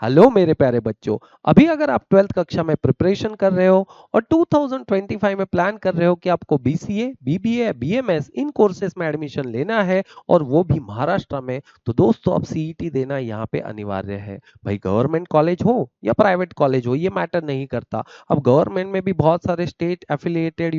Hello मेरे प्यारे बच्चों। अभी अगर आप 12th कक्षा में प्रिपरेशन कर रहे हो और 2025 में प्लान कर रहे हो कि आपको बीसीए, बीबीए, बीएमएस इन कोर्सेज में एडमिशन लेना है और वो भी महाराष्ट्र में, तो दोस्तों अब सीईटी देना यहाँ पे अनिवार्य है। भाई गवर्नमेंट कॉलेज हो या प्राइवेट कॉलेज हो ये मैटर नहीं करता। अब गवर्नमेंट में भी बहुत सारे state affiliated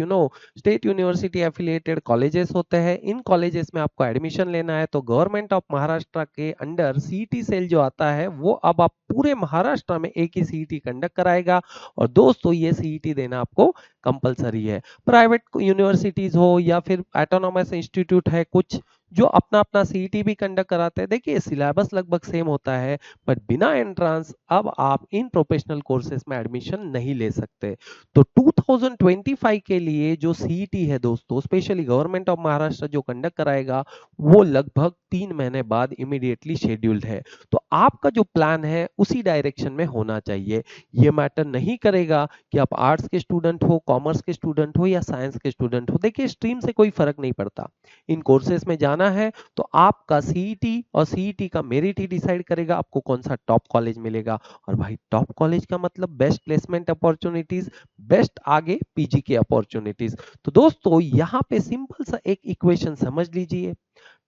state university affiliated colleges होते हैं। इन कॉलेजेस में आपको एडमिशन लेना है तो गवर्नमेंट ऑफ महाराष्ट्र के अंडर सीईटी सेल जो आता है वो अब आप पूरे महाराष्ट्र में एक ही सीईटी कंडक्ट कराएगा। और दोस्तों ये सीईटी देना आपको कंपलसरी है। प्राइवेट यूनिवर्सिटीज हो या फिर ऑटोनॉमस इंस्टीट्यूट है कुछ जो अपना अपना सीईटी भी कंडक्ट कराते हैं, देखिए सिलेबस लगभग सेम होता है, बट बिना एंट्रेंस अब आप इन प्रोफेशनल कोर्सेज में एडमिशन नहीं ले सकते। तो 2025 के लिए जो सीईटी है दोस्तों, स्पेशली गवर्नमेंट ऑफ महाराष्ट्र जो कंडक्ट कराएगा वो लगभग 3 महीने बाद इमीडिएटली शेड्यूल्ड है। तो आपका जो प्लान है उसी डायरेक्शन में होना चाहिए। ये मैटर नहीं करेगा कि आप आर्ट्स के स्टूडेंट हो, कॉमर्स के स्टूडेंट हो या साइंस के स्टूडेंट हो। देखिए स्ट्रीम से कोई फर्क नहीं पड़ता। इन कोर्सेज में जाना है तो आपका सीईटी और सीईटी का मेरिट ही डिसाइड करेगा आपको कौन सा टॉप कॉलेज मिलेगा। और भाई टॉप कॉलेज का मतलब बेस्ट प्लेसमेंट अपॉर्चुनिटीज, बेस्ट आगे पीजी की अपॉर्चुनिटीज। तो दोस्तों यहाँ पे सिंपल सा एक इक्वेशन समझ लीजिए।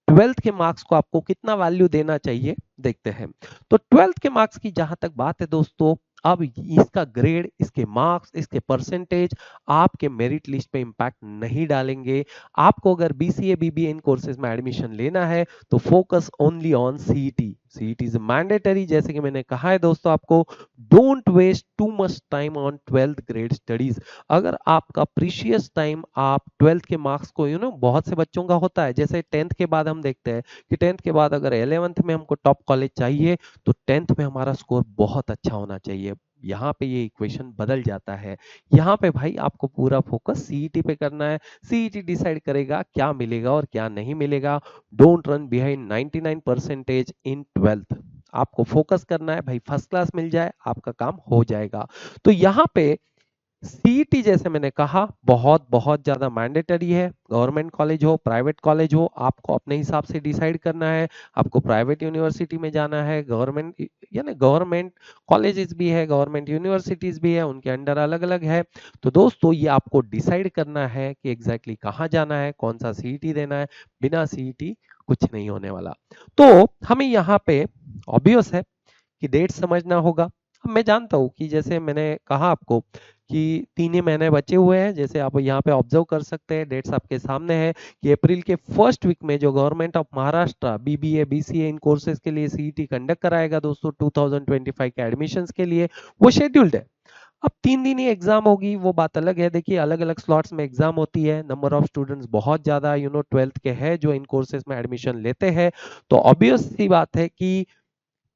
12th के मार्क्स को आपको कितना वैल्यू देना चाहिए देखते हैं। तो 12th के मार्क्स की जहां तक बात है दोस्तों, अब इसका ग्रेड, इसके मार्क्स, इसके परसेंटेज आपके मेरिट लिस्ट पे इंपैक्ट नहीं डालेंगे। आपको अगर बीसीए बीबीए इन कोर्सेज में एडमिशन लेना है तो focus only on CET. CET is mandatory. जैसे कि मैंने कहा है दोस्तों आपको, don't waste too much time on 12th grade studies. अगर आपका प्रीशियस टाइम आप 12th के मार्क्स को बहुत से बच्चों का होता है, जैसे 10th के बाद हम देखते हैं कि 10th के बाद अगर 11th में हमको टॉप कॉलेज चाहिए तो 10th में हमारा स्कोर बहुत अच्छा होना चाहिए। यहाँ पे ये इक्वेशन बदल जाता है। यहाँ पे भाई आपको पूरा फोकस सीईटी पे करना है। सीईटी डिसाइड करेगा क्या मिलेगा और क्या नहीं मिलेगा। Don't run behind 99% in 12th। आपको फोकस करना है भाई, फर्स्ट क्लास मिल जाए आपका काम हो जाएगा। तो यहाँ पे सीईटी जैसे मैंने कहा बहुत बहुत ज्यादा मैंडेटरी है। गवर्नमेंट कॉलेज हो, प्राइवेट कॉलेज हो, आपको अपने हिसाब से डिसाइड करना है। आपको प्राइवेट यूनिवर्सिटी में जाना है, गवर्नमेंट यानी गवर्नमेंट कॉलेजेस भी है, गवर्नमेंट यूनिवर्सिटीज भी है, उनके अंडर अलग अलग है। तो दोस्तों ये आपको डिसाइड करना है कि एग्जैक्टली कहाँ जाना है, कौन सा सीईटी देना है। बिना सीईटी कुछ नहीं होने वाला। तो हमें यहाँ पे ऑब्वियस है कि डेट समझना होगा। अब मैं जानता हूँ कि जैसे मैंने कहा आपको कि 3 ही महीने बचे हुए हैं। जैसे आप यहाँ पे ऑब्जर्व कर सकते हैं, डेट्स आपके सामने है कि अप्रैल के फर्स्ट वीक में जो government of Maharashtra BBA BCA in courses के लिए सीईटी कंडक्ट कराएगा दोस्तों 2025 के एडमिशंस के लिए, वो शेड्यूल्ड है। अब 3 दिन ही एग्जाम होगी वो बात अलग है। देखिए अलग अलग स्लॉट्स में एग्जाम होती है। नंबर ऑफ स्टूडेंट्स बहुत ज्यादा 12th के हैं जो इन कोर्सेज में एडमिशन लेते हैं। तो ऑब्वियस सी बात है कि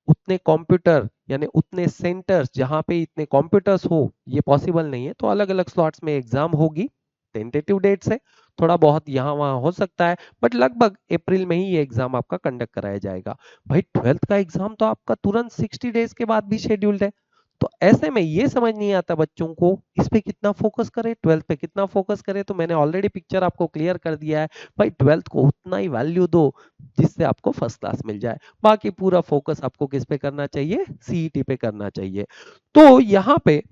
उतने कंप्यूटर यानी उतने सेंटर्स जहां पे इतने कंप्यूटर्स हो ये पॉसिबल नहीं है। तो अलग अलग स्लॉट्स में एग्जाम होगी। टेंटेटिव डेट्स है, थोड़ा बहुत यहाँ वहां हो सकता है, बट लगभग अप्रैल में ही ये एग्जाम आपका कंडक्ट कराया जाएगा। भाई 12th का एग्जाम तो आपका तुरंत 60 डेज के बाद भी शेड्यूल्ड है। तो ऐसे में ये समझ नहीं आता बच्चों को इस पे कितना फोकस करें, 12th पे कितना फोकस करें। तो मैंने ऑलरेडी पिक्चर आपको क्लियर कर दिया है। भाई 12th को उतना ही वैल्यू दो जिससे आपको फर्स्ट क्लास मिल जाए। बाकी पूरा फोकस आपको किस पे करना चाहिए, सीईटी पे करना चाहिए। तो यहाँ पे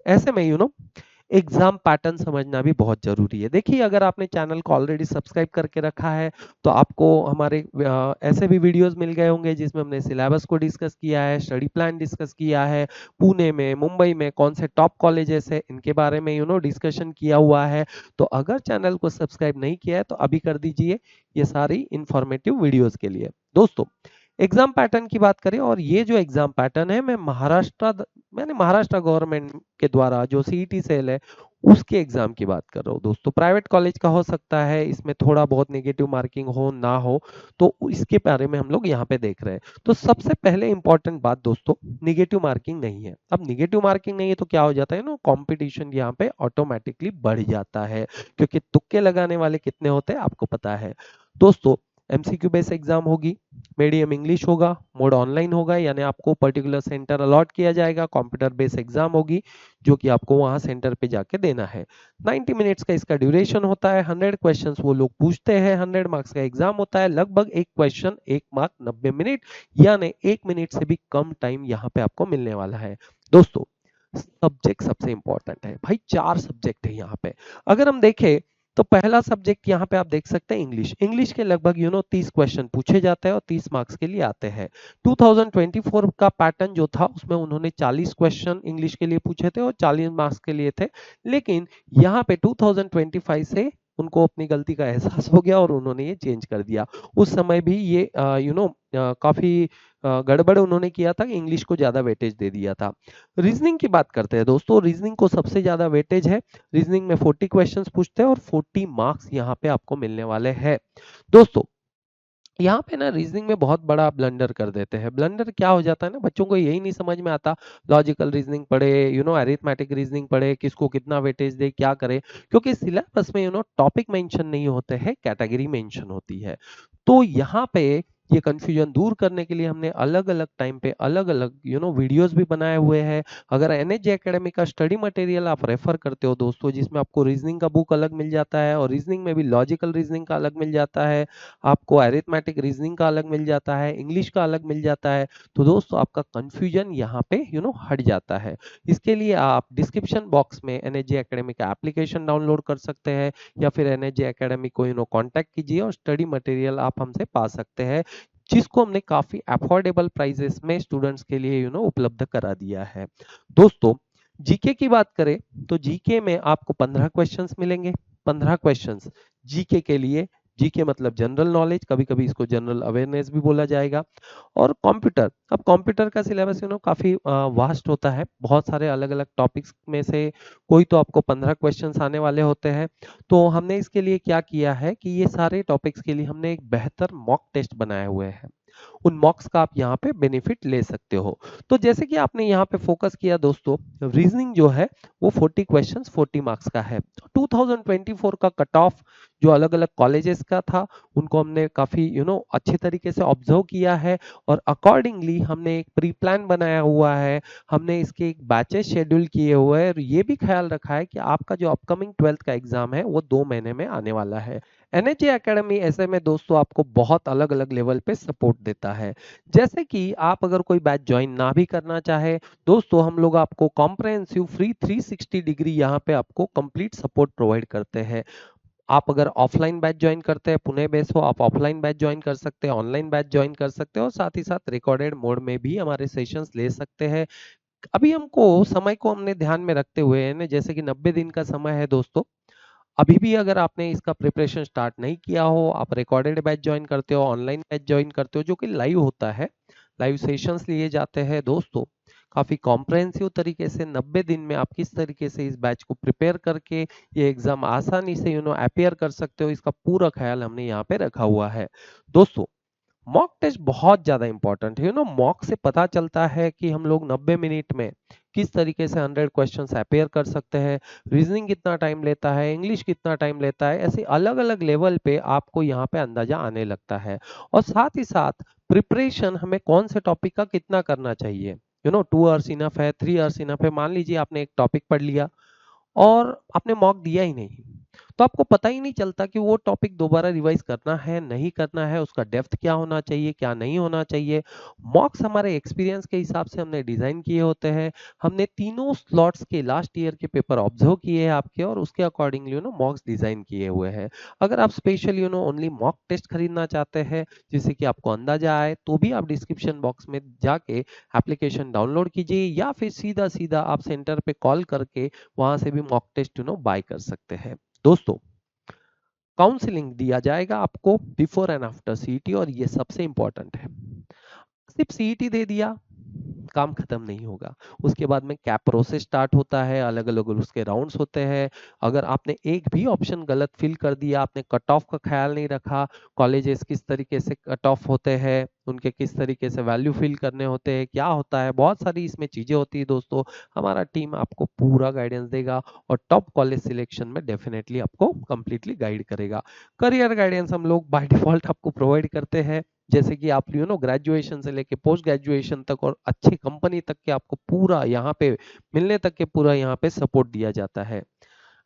ऐसे में एग्जाम पैटर्न समझना भी बहुत जरूरी है। देखिए अगर आपने चैनल को ऑलरेडी सब्सक्राइब करके रखा है तो आपको हमारे ऐसे भी वीडियोस मिल गए होंगे जिसमें हमने सिलेबस को डिस्कस किया है, स्टडी प्लान डिस्कस किया है, पुणे में, मुंबई में कौन से टॉप कॉलेजेस है इनके बारे में डिस्कशन किया हुआ है। तो अगर चैनल को सब्सक्राइब नहीं किया है तो अभी कर दीजिए ये सारी इंफॉर्मेटिव वीडियोस के लिए। दोस्तों एग्जाम पैटर्न की बात करें, और ये जो एग्जाम पैटर्न है मैंने महाराष्ट्र गवर्नमेंट के द्वारा जो सीईटी सेल है उसके एग्जाम की बात कर रहा हूँ दोस्तों। प्राइवेट कॉलेज का हो सकता है इसमें थोड़ा बहुत नेगेटिव मार्किंग हो ना हो, तो इसके बारे में हम लोग यहाँ पे देख रहे हैं। तो सबसे पहले इंपॉर्टेंट बात दोस्तों, निगेटिव मार्किंग नहीं है। अब निगेटिव मार्किंग नहीं है तो क्या हो जाता है कंपटीशन यहाँ पे ऑटोमेटिकली बढ़ जाता है, क्योंकि तुक्के लगाने वाले कितने होते हैं आपको पता है दोस्तों। एमसीक्यू बेस एग्जाम होगी, मीडियम इंग्लिश होगा, मोड ऑनलाइन होगा, यानी आपको पर्टिकुलर सेंटर अलॉट किया जाएगा, कंप्यूटर बेस एग्जाम होगी जो कि आपको वहां सेंटर पे जाके देना है। 90 मिनट्स का इसका ड्यूरेशन होता है, 100 क्वेश्चंस वो लोग पूछते हैं, 100 मार्क्स का एग्जाम होता है, लगभग एक क्वेश्चन 1 मार्क 90 मिनट, यानी 1 मिनट से भी कम टाइम यहाँ पे आपको मिलने वाला है। दोस्तों सब्जेक्ट सबसे इंपॉर्टेंट है भाई, 4 सब्जेक्ट है यहाँ पे। अगर हम देखें तो पहला सब्जेक्ट यहाँ पे आप देख सकते हैं इंग्लिश। इंग्लिश के लगभग 30 क्वेश्चन पूछे जाते हैं और 30 मार्क्स के लिए आते हैं। 2024 का पैटर्न जो था उसमें उन्होंने 40 क्वेश्चन इंग्लिश के लिए पूछे थे और 40 मार्क्स के लिए थे, लेकिन यहाँ पे 2025 से उनको अपनी गलती का एहसास हो गया और उन्होंने ये चेंज कर दिया। उस समय भी ये काफी गड़बड़ उन्होंने किया था, इंग्लिश को ज्यादा वेटेज दे दिया था। रीजनिंग की बात करते हैं दोस्तों, रीजनिंग को सबसे ज्यादा वेटेज है। रीजनिंग में 40 क्वेश्चंस पूछते हैं और 40 मार्क्स यहाँ पे आपको मिलने वाले हैं। दोस्तों यहाँ पे ना रीजनिंग में बहुत बड़ा ब्लंडर कर देते हैं। ब्लंडर क्या हो जाता है ना, बच्चों को यही नहीं समझ में आता लॉजिकल रीजनिंग पढ़े, अरिथमेटिक रीजनिंग पढ़े, किसको कितना वेटेज दे, क्या करे, क्योंकि सिलेबस में टॉपिक मेंशन नहीं होते हैं, कैटेगरी मेंशन होती है। तो यहाँ पे ये कंफ्यूजन दूर करने के लिए हमने अलग अलग टाइम पे अलग अलग वीडियोस भी बनाए हुए हैं। अगर एनएचजे एकेडमी का स्टडी मटेरियल आप रेफर करते हो दोस्तों, जिसमें आपको रीजनिंग का बुक अलग मिल जाता है और रीजनिंग में भी लॉजिकल रीजनिंग का अलग मिल जाता है, आपको अरिथमेटिक रीजनिंग का अलग मिल जाता है, इंग्लिश का अलग मिल जाता है, तो दोस्तों आपका कंफ्यूजन यहाँ पे हट जाता है। इसके लिए आप डिस्क्रिप्शन बॉक्स में एनएचजे एकेडमी का एप्लीकेशन डाउनलोड कर सकते हैं या फिर एनएचजे एकेडमी को कांटेक्ट कीजिए और स्टडी मटेरियल आप हमसे पा सकते हैं, जिसको हमने काफी अफोर्डेबल प्राइसेस में स्टूडेंट्स के लिए उपलब्ध करा दिया है। दोस्तों जीके की बात करें तो जीके में आपको 15 क्वेश्चंस मिलेंगे। 15 क्वेश्चंस जीके के लिए, जीके मतलब जनरल नॉलेज, कभी कभी इसको जनरल अवेयरनेस भी बोला जाएगा। और कंप्यूटर, अब कंप्यूटर का सिलेबस काफी वास्ट होता है, बहुत सारे अलग अलग टॉपिक्स में से कोई तो आपको 15 क्वेश्चंस आने वाले होते हैं। तो हमने इसके लिए क्या किया है कि ये सारे टॉपिक्स के लिए हमने एक बेहतर मॉक टेस्ट बनाए हुए हैं, उन मॉक्स का आप यहाँ पे बेनिफिट ले सकते हो। तो जैसे कि आपने यहाँ पे फोकस किया दोस्तों, रीजनिंग जो है वो 40 क्वेश्चंस 40 मार्क्स का है। 2024 का कट ऑफ जो अलग अलग कॉलेजेस का था उनको हमने काफी अच्छे तरीके से ऑब्जर्व किया है और अकॉर्डिंगली हमने एक प्री प्लान बनाया हुआ है, हमने इसके एक बैचेस शेड्यूल किए हुए हैं और ये भी ख्याल रखा है कि आपका जो अपकमिंग 12th का एग्जाम है वो 2 महीने में आने वाला है। एनएचए एकेडमी ऐसे में दोस्तों आपको बहुत अलग अलग लेवल पे सपोर्ट देता है। जैसे कि आप अगर कोई बैच ज्वाइन ना भी करना चाहे दोस्तों, हम लोग आपको कॉम्प्रहेंसिव फ्री 360 डिग्री यहाँ पे आपको कंप्लीट सपोर्ट प्रोवाइड करते हैं। आप अगर ऑफलाइन बैच ज्वाइन करते हैं, पुणे बेस हो, आप ऑफलाइन बैच ज्वाइन कर सकते हैं, ऑनलाइन बैच ज्वाइन कर सकते हैं और साथ ही साथ रिकॉर्डेड मोड में भी हमारे सेशंस ले सकते हैं। अभी हमको समय को हमने ध्यान में रखते हुए है ना, जैसे कि 90 दिन का समय है दोस्तों, अभी भी अगर आपने इसका प्रिपरेशन स्टार्ट नहीं किया हो, आप रिकॉर्डेड बैच ज्वाइन करते हो, ऑनलाइन बैच ज्वाइन करते हो जो कि लाइव होता है, लाइव सेशंस लिए जाते हैं दोस्तों, काफी कॉम्प्रहेंसिव तरीके से 90 दिन में आप किस तरीके से इस बैच को प्रिपेयर करके ये एग्जाम आसानी से अपियर कर सकते हो, इसका पूरा ख्याल हमने यहाँ पे रखा हुआ है। दोस्तों मॉक टेस्ट बहुत ज्यादा इंपॉर्टेंट है, मॉक से पता चलता है कि हम लोग 90 मिनट में किस तरीके से 100 क्वेश्चंस अपेयर कर सकते हैं, रीजनिंग कितना टाइम लेता है, इंग्लिश कितना टाइम लेता है, ऐसे अलग अलग लेवल पे आपको यहाँ पे अंदाजा आने लगता है। और साथ ही साथ प्रिपरेशन हमें कौन से टॉपिक का कितना करना चाहिए, 2 आवर्स इनफ है, 3 आवर्स इनफ है। मान लीजिए आपने एक टॉपिक पढ़ लिया और आपने मॉक दिया ही नहीं, तो आपको पता ही नहीं चलता कि वो टॉपिक दोबारा रिवाइज करना है नहीं करना है, उसका डेप्थ क्या होना चाहिए क्या नहीं होना चाहिए। मॉक्स हमारे एक्सपीरियंस के हिसाब से हमने डिजाइन किए होते हैं, हमने तीनों स्लॉट्स के लास्ट ईयर के पेपर ऑब्जर्व किए हैं आपके और उसके अकॉर्डिंगली मॉक्स डिजाइन किए हुए हैं। अगर आप स्पेशली ओनली मॉक टेस्ट खरीदना चाहते हैं जिससे कि आपको अंदाजा आए, तो भी आप डिस्क्रिप्शन बॉक्स में जाके एप्लीकेशन डाउनलोड कीजिए या फिर सीधा सीधा आप सेंटर पे कॉल करके वहां से भी मॉक टेस्ट बाय कर सकते हैं। दोस्तों काउंसलिंग दिया जाएगा आपको बिफोर एंड आफ्टर सीईटी और ये सबसे इंपॉर्टेंट है। सिर्फ सीईटी दे दिया काम खत्म नहीं होगा। उसके बाद में कैप प्रोसेस स्टार्ट होता है, अलग अलग उसके राउंड्स होते हैं। अगर आपने एक भी ऑप्शन गलत फिल कर दिया, आपने कट ऑफ का ख्याल नहीं रखा, कॉलेजेस किस तरीके से कट ऑफ होते हैं, उनके किस तरीके से वैल्यू फिल करने होते हैं, क्या होता है, बहुत सारी इसमें चीजें होती है दोस्तों। हमारा टीम आपको पूरा गाइडेंस देगा और टॉप कॉलेज सिलेक्शन में डेफिनेटली आपको कंप्लीटली गाइड करेगा। करियर गाइडेंस हम लोग बाय डिफॉल्ट आपको प्रोवाइड करते हैं, जैसे कि आप ग्रेजुएशन से लेके पोस्ट ग्रेजुएशन तक और अच्छी कंपनी तक के आपको पूरा यहाँ पे मिलने तक के पूरा यहाँ पे सपोर्ट दिया जाता है।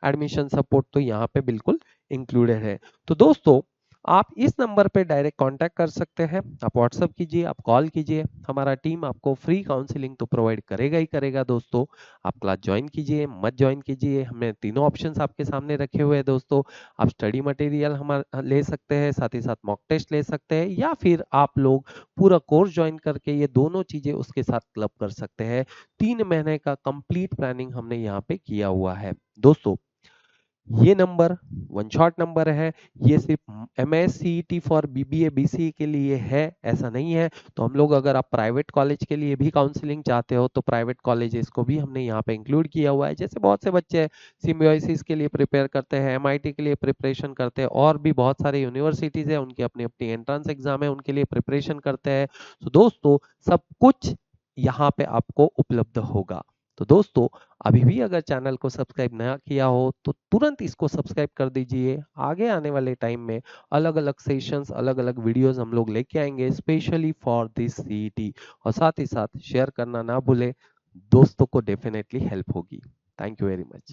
एडमिशन सपोर्ट तो यहाँ पे बिल्कुल इंक्लूडेड है। तो दोस्तों आप इस नंबर पे डायरेक्ट कांटेक्ट कर सकते हैं, आप व्हाट्सअप कीजिए, आप कॉल कीजिए, हमारा टीम आपको फ्री काउंसलिंग तो प्रोवाइड करेगा ही करेगा दोस्तों। आप क्लास ज्वाइन कीजिए, मत ज्वाइन कीजिए, हमने तीनों ऑप्शंस आपके सामने रखे हुए हैं दोस्तों। आप स्टडी मटेरियल हमारा ले सकते हैं, साथ ही साथ मॉक टेस्ट ले सकते हैं, या फिर आप लोग पूरा कोर्स ज्वाइन करके ये दोनों चीजें उसके साथ क्लब कर सकते हैं। 3 महीने का कंप्लीट प्लानिंग हमने यहाँ पे किया हुआ है दोस्तों। ये नंबर वन शॉट नंबर है, ये सिर्फ MS CET for BBA BCA के लिए है, ऐसा नहीं है। तो हम लोग अगर आप प्राइवेट कॉलेज के लिए भी काउंसलिंग चाहते हो तो प्राइवेट कॉलेजेस को भी हमने यहाँ पे इंक्लूड किया हुआ है। जैसे बहुत से बच्चे सिम्बायोसिस के लिए प्रिपेयर करते हैं, एमआईटी के लिए प्रिपरेशन करते हैं, और भी बहुत सारे यूनिवर्सिटीज है उनकी अपनी अपनी एंट्रेंस एग्जाम है, उनके लिए प्रिपरेशन करते हैं। तो दोस्तों सब कुछ यहाँ पे आपको उपलब्ध होगा। तो दोस्तों अभी भी अगर चैनल को सब्सक्राइब ना किया हो तो तुरंत इसको सब्सक्राइब कर दीजिए। आगे आने वाले टाइम में अलग अलग सेशंस, अलग अलग वीडियोस हम लोग लेके आएंगे स्पेशली फॉर दिस सीईटी, और साथ ही साथ शेयर करना ना भूले, दोस्तों को डेफिनेटली हेल्प होगी। Thank you very much.